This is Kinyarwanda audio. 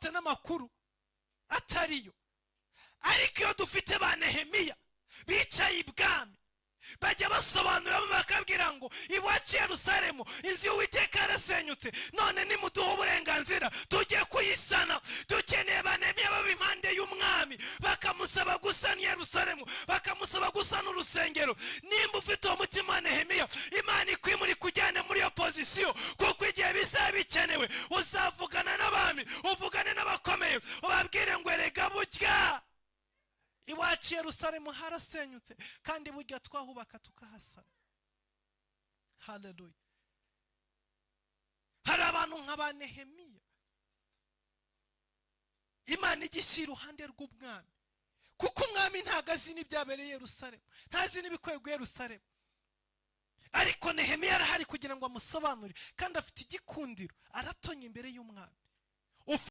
bafite n'amakuru atariyo. Ariko iyo dufite ba Nehemiya bicaye ibwami, bajya basobanura bakabwira ngo iwacu Yerusalemu inzu y'Uwiteka yarasenyutse, none nimuduhe uburenganzira tujye kuyisana. Dukeneye ba Nehemiya baba impande y'umwami, bakamusaba gusana Yerusalemu, bakamusaba gusana urusengero. Nimba ufite uwo mutima wa Nehemiya, Imana ikwimura kujyana muri iyo pozisiyo, kuko igihe bizaba bikenewe uzavugana n'abami, uvugane n'abakomeye, ubabwire ngo erega burya iwacu Yerusalemu harasenyutse kandi burya twahubaka tukahasana. Haleluya. Hari abantu nk'aba Nehemiya Imana igishyira iruhande rw'umwami, kuko umwami ntago azi n'ibyabereye Yerusalemu, ntazi n'ibikorerwa Yerusalemu. Ariko Nehemiya arahari kugira ngo amusobanurire, kandi afite igikundiro, aratonya imbere y'umwami.